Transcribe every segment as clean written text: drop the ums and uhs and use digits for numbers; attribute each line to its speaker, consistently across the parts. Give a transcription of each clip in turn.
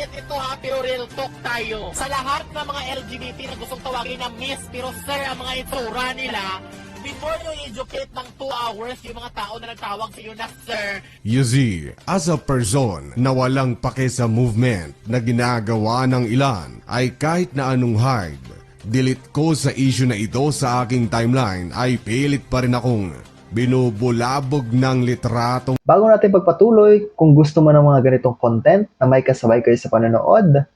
Speaker 1: content ito ha, pero real talk tayo. Sa lahat ng mga LGBT na gustong tawagin na miss, pero sir, ang mga itsura nila, before nyo educate ng 2 hours yung mga tao na nagtawag sa iyo na sir.
Speaker 2: You see, as a person na walang pake sa movement na ginagawa ng ilan, ay kahit na anong hide, delete ko sa issue na ito sa aking timeline, ay pilit pa rin akong binubulabog ng litratong.
Speaker 3: Bago natin pagpatuloy, kung gusto mo ng mga ganitong content na may kasabay kayo sa panonood,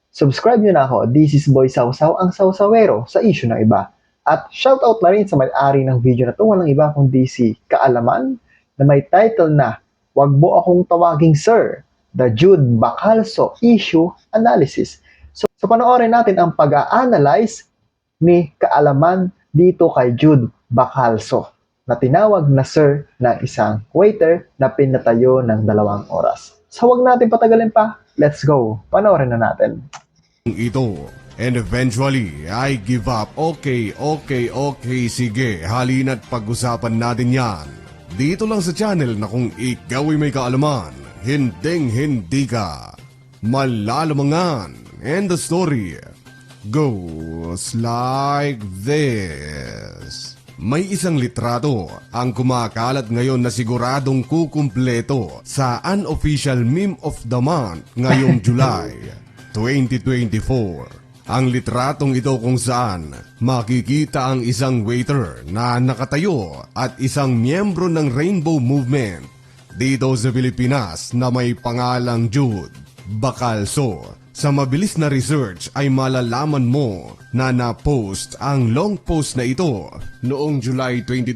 Speaker 3: subscribe nyo na ako. This is Boy Sausaw, ang sawsawero sa issue ng iba. At shoutout na rin sa may-ari ng video na ito, walang iba kundi si Kaalaman, na may title na "Wag mo akong tawaging sir, the Jude Bacalso Issue Analysis." So panoorin natin ang pag-a-analyze ni Kaalaman dito kay Jude Bacalso, na tinawag na sir ng isang waiter na pinatayo ng 2 oras. So wag natin patagalin pa, let's go, panoorin na natin.
Speaker 2: Ito. And eventually, I give up. Okay, sige, halina't pag-usapan natin yan. Dito lang sa channel na kung ikaw ay may kaalaman, hinding-hindi ka malalamangan. And the story goes like this. May isang litrato ang kumakalat ngayon na siguradong kukumpleto sa unofficial meme of the month ngayong July 2024. Ang litratong ito kung saan makikita ang isang waiter na nakatayo at isang miyembro ng Rainbow Movement dito sa Pilipinas na may pangalang Jude Bacalso. Sa mabilis na research ay malalaman mo na na-post ang long post na ito noong July 22,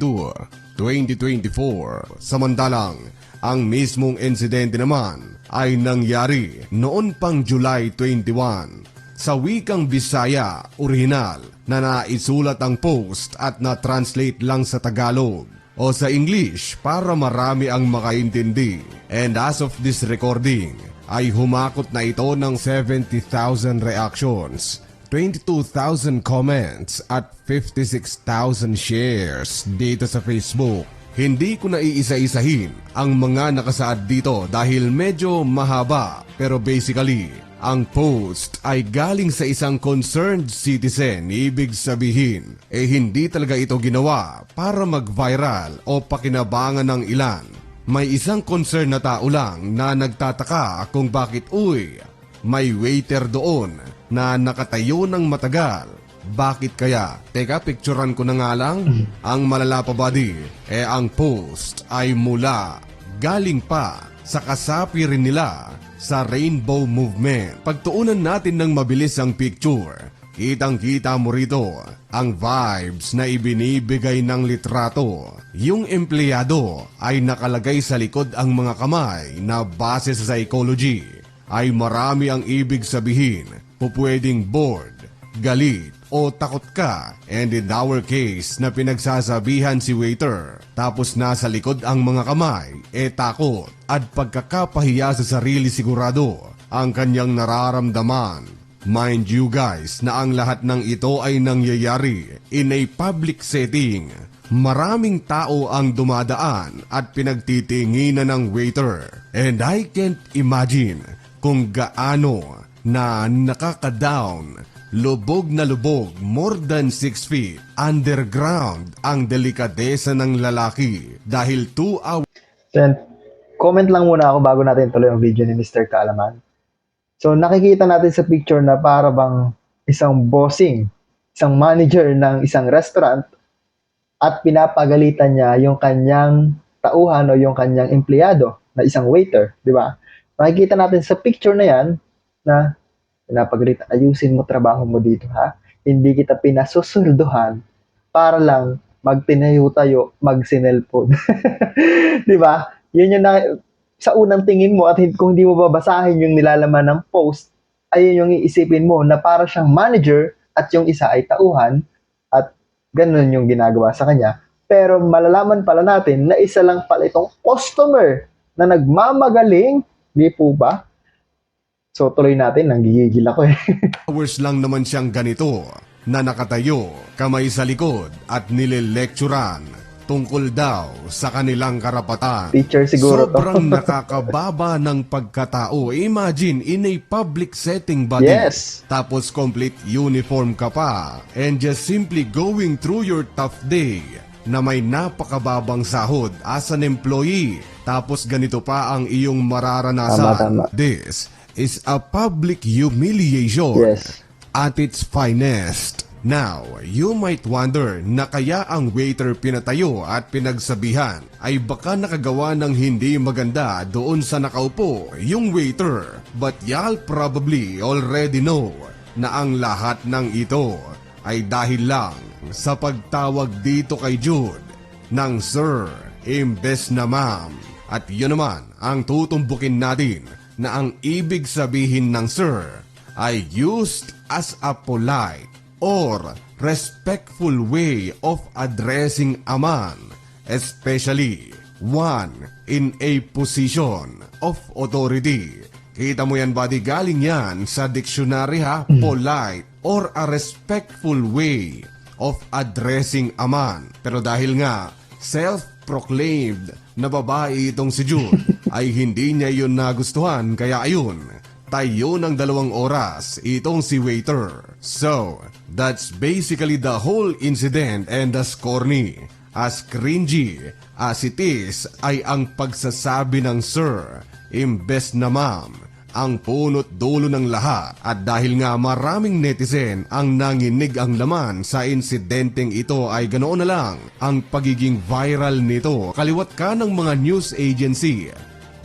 Speaker 2: 2024. Samantalang, ang mismong insidente naman ay nangyari noon pang July 21. Sa wikang Bisaya, orihinal, na naisulat ang post at na-translate lang sa Tagalog o sa English para marami ang makaintindi. And as of this recording, ay humakot na ito ng 70,000 reactions, 22,000 comments at 56,000 shares dito sa Facebook. Hindi ko na iisa-isahin ang mga nakasaad dito dahil medyo mahaba, pero basically, ang post ay galing sa isang concerned citizen. Ibig sabihin, hindi talaga ito ginawa para mag-viral o pakinabangan ng ilan. May isang concerned na tao lang na nagtataka kung bakit may waiter doon na nakatayo ng matagal. Bakit kaya? Teka, picturean ko na nga lang. Ang malala pa buddy, ang post ay galing pa sa kasapi rin nila sa Rainbow Movement. Pagtuunan natin ng mabilis ang picture, kitang-kita mo rito ang vibes na ibinibigay ng litrato. Yung empleyado ay nakalagay sa likod ang mga kamay na base sa psychology ay marami ang ibig sabihin. Pupwedeng bored, galit, o takot ka, and in our case na pinagsasabihan si waiter tapos nasa likod ang mga kamay, takot at pagkakapahiya sa sarili sigurado ang kanyang nararamdaman. Mind you guys na ang lahat ng ito ay nangyayari in a public setting. Maraming tao ang dumadaan at pinagtitinginan ng waiter, and I can't imagine kung gaano na nakaka-down. Lubog na lubog, more than 6 feet, underground ang delikadesa ng lalaki dahil 2 hours.
Speaker 3: Then, comment lang muna ako bago natin tuloy ang video ni Mr. Kaalaman. So, nakikita natin sa picture na para bang isang bossing, isang manager ng isang restaurant at pinapagalitan niya yung kanyang tauhan o yung kanyang empleyado na isang waiter, di ba? Makikita natin sa picture na yan na pinapagalitan, ayusin mo trabaho mo dito ha. Hindi kita pinasusuldohan para lang magtinayo-tayo, magsinelpon. Di ba? Yun yung sa unang tingin mo at kung hindi mo babasahin yung nilalaman ng post, ayun yung iisipin mo na para siyang manager at yung isa ay tauhan at ganun yung ginagawa sa kanya. Pero malalaman pala natin na isa lang pala itong customer na nagmamagaling, di po ba? So tuloy natin, nanggigigil ako
Speaker 2: Hours lang naman siyang ganito na nakatayo, kamay sa likod at nililekturan. tungkol daw sa kanilang karapatan.
Speaker 3: Teacher siguro to.
Speaker 2: Sobrang nakakababa ng pagkatao. Imagine, in a public setting, buddy.
Speaker 3: Yes.
Speaker 2: Tapos complete uniform ka pa. And just simply going through your tough day na may napakababang sahod as an employee. Tapos ganito pa ang iyong mararanasan.
Speaker 3: Tama.
Speaker 2: This is a public humiliation
Speaker 3: Yes.
Speaker 2: at its finest. Now, you might wonder na kaya ang waiter pinatayo at pinagsabihan ay baka nakagawa ng hindi maganda doon sa nakaupo, yung waiter. But y'all probably already know na ang lahat ng ito ay dahil lang sa pagtawag dito kay Jude ng sir imbes na ma'am. At yun naman ang tutumbukin natin na ang ibig sabihin ng sir ay used as a polite or respectful way of addressing a man, especially one in a position of authority. Kita mo yan, buddy, galing yan sa dictionary ha, polite or a respectful way of addressing a man. Pero dahil nga self-proclaimed na babae itong si Jude, ay hindi niya yun nagustuhan, kaya ayun, tayo ng 2 oras itong si waiter. So, that's basically the whole incident, and as corny, as cringy as it is, ay ang pagsasabi ng sir imbes na ma'am ang punot dulo ng lahat. At dahil nga maraming netizen ang nanginig ang laman sa insidenteng ito, ay ganoon na lang ang pagiging viral nito. Kaliwat ka ng mga news agency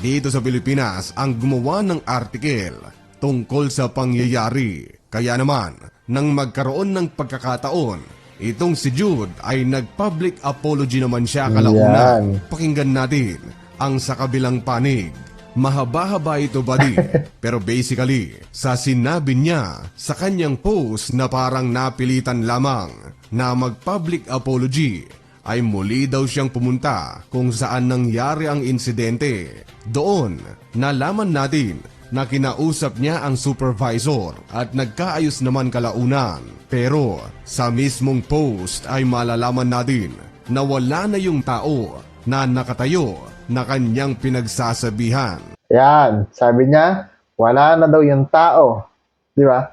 Speaker 2: dito sa Pilipinas ang gumawa ng artikel tungkol sa pangyayari. Kaya naman, nang magkaroon ng pagkakataon, itong si Jude ay nag-public apology naman siya kalaunan.
Speaker 3: Yan.
Speaker 2: Pakinggan natin ang sa kabilang panig. Mahaba-haba ito, buddy. Pero basically, sa sinabi niya sa kanyang post na parang napilitan lamang na mag-public apology, ay muli daw siyang pumunta kung saan nangyari ang insidente. Doon, nalaman natin na kinausap niya ang supervisor at nagkaayos naman kalaunan. Pero sa mismong post ay malalaman natin na wala na yung tao na nakatayo na kanyang pinagsasabihan.
Speaker 3: Yan, sabi niya, wala na daw yung tao. Di ba?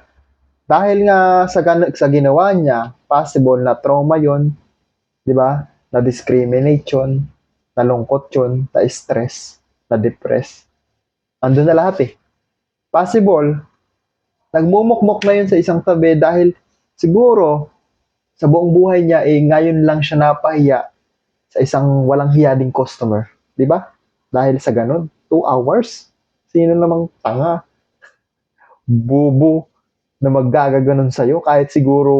Speaker 3: Dahil nga sa ginawa niya, possible na trauma yon, di ba? Na discrimination, nalungkot yun, na stress, na depress. Andun na lahat eh. Possible, nagmumukmok na yun sa isang tabi dahil siguro sa buong buhay niya ngayon lang siya napahiya sa isang walang hiya ding customer. Di ba? Dahil sa ganun, 2 hours. Sino namang tanga, bubu na maggagaganon sa'yo kahit siguro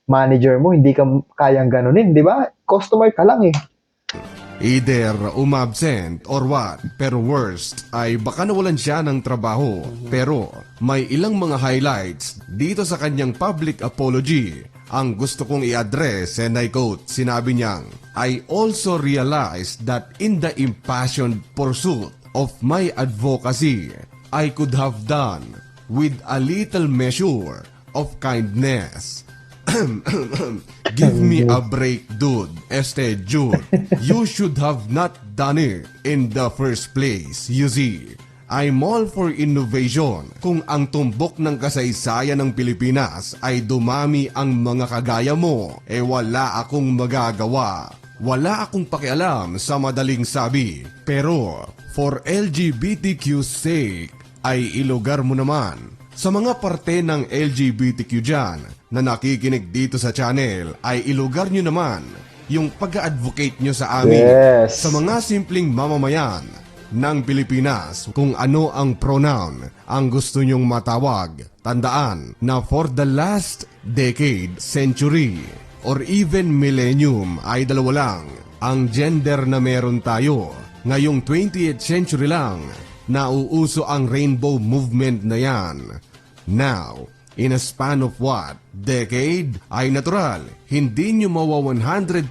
Speaker 3: manager mo, hindi ka kayang ganunin, di ba? Customer ka lang eh.
Speaker 2: Either umabsent or what, pero worst ay baka nawalan siya ng trabaho. Pero may ilang mga highlights dito sa kanyang public apology ang gusto kong i-address, and I quote, sinabi niyang, I also realized that in the impassioned pursuit of my advocacy, I could have done with a little measure of kindness. Give me a break, dude. Jude, you should have not done it in the first place. You see, I'm all for innovation. Kung ang tumbok ng kasaysayan ng Pilipinas ay dumami ang mga kagaya mo, wala akong magagawa. Wala akong pakialam sa madaling sabi. Pero for LGBTQ's sake, ay ilugar mo naman sa mga parte ng LGBTQ dyan na nakikinig dito sa channel, ay ilugar nyo naman yung pag-advocate nyo sa amin.
Speaker 3: Yes.
Speaker 2: Sa mga simpleng mamamayan ng Pilipinas, kung ano ang pronoun ang gusto nyong matawag. Tandaan na for the last decade, century, or even millennium ay dalawa lang ang gender na meron tayo. Ngayong 20th century lang, nauuso ang rainbow movement na yan. Now, in a span of what? Decade? Ay natural, hindi nyo mawa 100%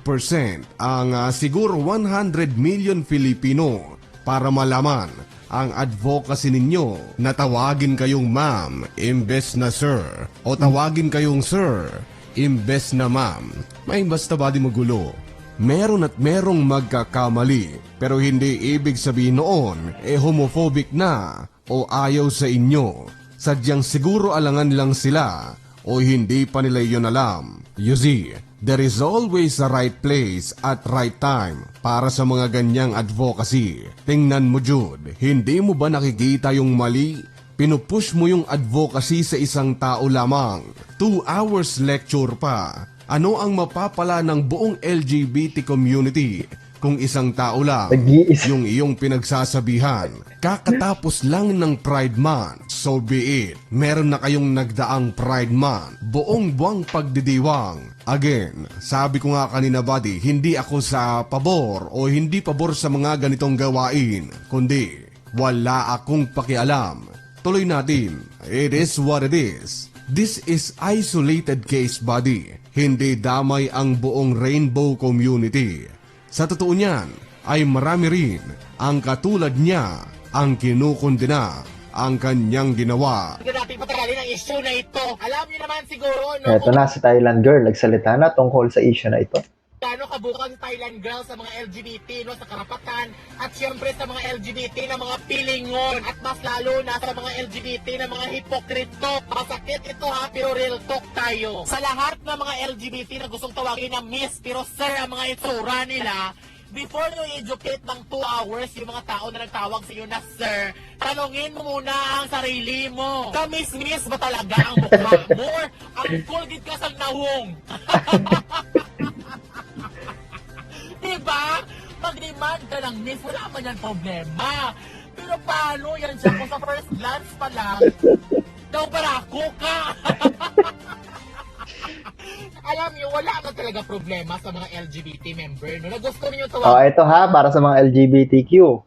Speaker 2: ang siguro 100 million Filipino para malaman ang advocacy ninyo na tawagin kayong ma'am imbes na sir o tawagin kayong sir imbes na ma'am. May basta ba di magulo? Meron at merong magkakamali, pero hindi ibig sabihin noon homophobic na o ayaw sa inyo. Sadyang siguro alangan lang sila o hindi pa nila yun alam. You see, there is always a right place at right time para sa mga ganyang advocacy. Tingnan mo Jude, hindi mo ba nakikita yung mali? Pinupush mo yung advocacy sa isang tao lamang. 2 hours lecture pa. Ano ang mapapala ng buong LGBT community kung isang tao lang
Speaker 3: Nag-iisa.
Speaker 2: yung iyong pinagsasabihan? Kakatapos lang ng Pride Month, so be it. Meron na kayong nagdaang Pride Month, buong buwang pagdidiwang. Again, sabi ko nga kanina buddy, hindi ako sa pabor o hindi pabor sa mga ganitong gawain, kundi wala akong pakialam. Tuloy natin, it is what it is. This is isolated case buddy, hindi damay ang buong rainbow community. Sa totoo niyan, ay marami rin ang katulad niya ang kinukundina ang kanyang ginawa.
Speaker 1: Hindi natin patagalin ang issue na ito. Alam niyo naman siguro, no,
Speaker 3: Eto na si Thailand girl, nagsalita na tungkol sa issue na ito.
Speaker 1: gaano kabukas Thailand girl sa mga LGBT, no, sa karapatan, at syempre sa mga LGBT na mga pilingon, at mas lalo na sa mga LGBT na mga hipokrito. Masakit ito ha, pero real talk tayo. Sa lahat ng mga LGBT na gustong tawagin na miss, pero sir ang mga itsura nila, before nyo educate ng 2 hours yung mga tao na nagtawag sa iyo na sir, tanongin mo muna ang sarili mo. Kamis-miss ba talaga ang mukha mo? Or ang kulgit ka sa nahong? Diba? Mag-demand ka ng miss, wala man yan problema. Pero paano yan siya kung sa first glance pa lang, daw barako ka? Alam niyo, wala na talaga problema sa mga LGBT member. No? Na gusto niyo
Speaker 3: Oh,
Speaker 1: tawag
Speaker 3: ito ha, para sa mga LGBTQ.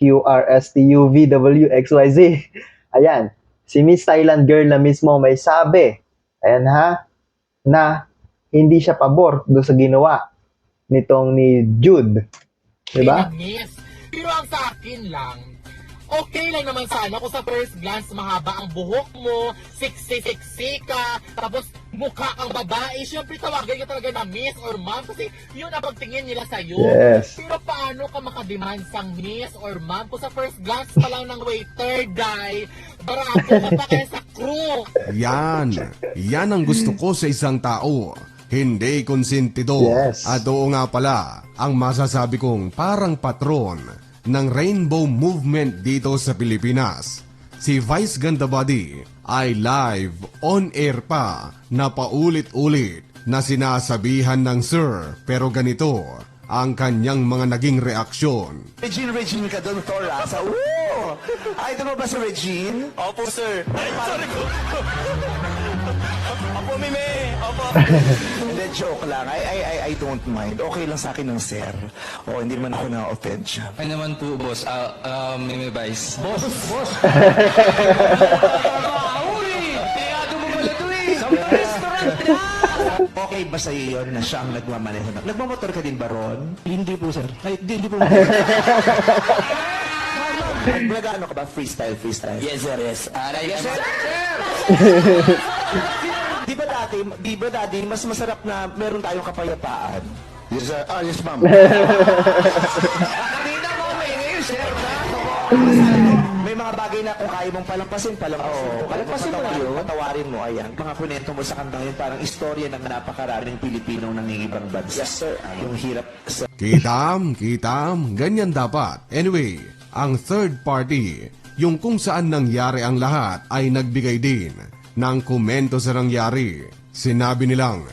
Speaker 3: QRSTUVWXYZ. Ayan, si Miss Thailand girl na mismo may sabi, ayan ha, na hindi siya pabor doon sa ginawa nitong ni Jude. Diba?
Speaker 1: miss. Pero ang sa akin lang, okay lang naman sana kung sa first glance mahaba ang buhok mo, sexy ka, tapos mukha kang babae. Siyempre tawagin ka talaga na miss or ma'am kasi yun ang pagtingin nila sa'yo.
Speaker 3: Yes.
Speaker 1: Pero paano ka makademand sang miss or ma'am kung sa first glance pa lang ng waiter, guy, barato ka pa kaya sa crew.
Speaker 2: Yan ang gusto ko sa isang tao. Hindi konsentido.
Speaker 3: Yes.
Speaker 2: At oo nga pala, ang masasabi kong parang patron ng rainbow movement dito sa Pilipinas. Si Vice Gandabody ay live on air pa na paulit-ulit na sinasabihan ng sir, pero ganito ang kanyang mga naging reaksyon.
Speaker 4: Regine ka doon, Tora. Sa idol mo ba si Regine?
Speaker 5: Opo, sir. Ay, sorry ko. Opo, Mime. Opo.
Speaker 4: Hindi, joke lang. I don't mind. Okay lang sa akin ng sir. O, hindi naman ako na-offend siya.
Speaker 5: Ay naman po, boss. Mime Vice. Boss!
Speaker 4: Okay ba sa iyo yun na siya ang nagmamaneho? Nagmamotor ka din ba, Ron?
Speaker 5: Hindi po, sir. Ay, hindi po.
Speaker 4: Nag-ano ka ba? Freestyle?
Speaker 5: Yes, sir. Yes. Yes, sir.
Speaker 4: Di ba dati, mas masarap na meron tayong kapayapaan? Yes, sir. Yes, ma'am.
Speaker 5: Nakita mo, ngayon, sir.
Speaker 4: May mga bagay na kung kaya mong palampasin mo.
Speaker 5: Palampasin mo yun.
Speaker 4: Patawarin mo, ayan. Mga kunento mo sa kantang yun, parang istorya ng napakaraming Pilipinong nangingibang bansa. Yes, sir. Yung hirap sa...
Speaker 2: Kitam, ganyan dapat. Anyway, ang third party, yung kung saan nangyari ang lahat ay nagbigay din ng komento sa nangyari. Sinabi nilang,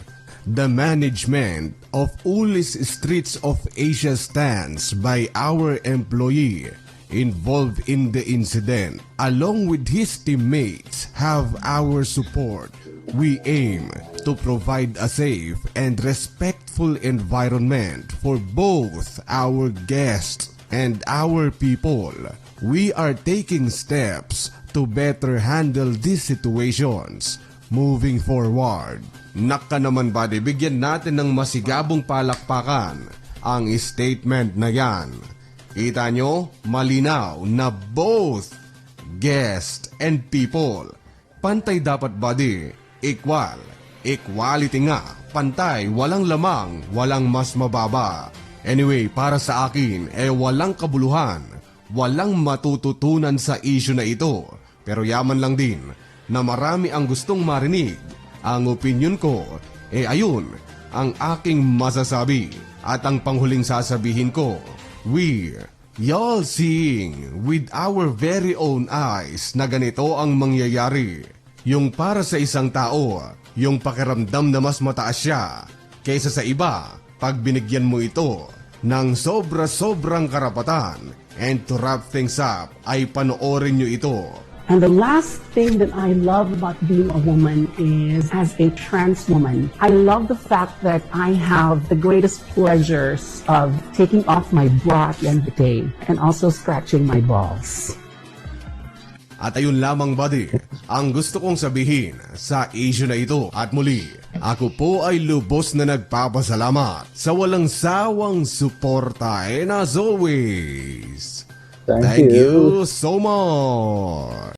Speaker 2: the management of Ulis Streets of Asia stands by our employee involved in the incident. Along with his teammates have our support. We aim to provide a safe and respectful environment for both our guests and our people. We are taking steps to better handle these situations moving forward. Naka naman buddy, bigyan natin ng masigabong palakpakan ang statement na yan. Kita nyo, malinaw na both guest and people, pantay dapat buddy, equal, Equality nga, pantay, walang lamang, walang mas mababa. Anyway, para sa akin, walang kabuluhan, walang matututunan sa issue na ito. Pero yaman lang din na marami ang gustong marinig. Ang opinion ko, ayun, ang aking masasabi. At ang panghuling sasabihin ko, y'all seeing with our very own eyes na ganito ang mangyayari. Yung para sa isang tao, yung pakiramdam na mas mataas siya kaysa sa iba pag binigyan mo ito ng sobra-sobrang karapatan. And to wrap things up, ay panoorin nyo ito.
Speaker 6: And the last thing that I love about being a woman is, as a trans woman, I love the fact that I have the greatest pleasures of taking off my bra at the end of the day and also scratching my balls.
Speaker 2: At ayun lamang buddy, ang gusto kong sabihin sa issue na ito. At muli, ako po ay lubos na nagpapasalamat sa walang sawang suporta. And as always, thank you so much.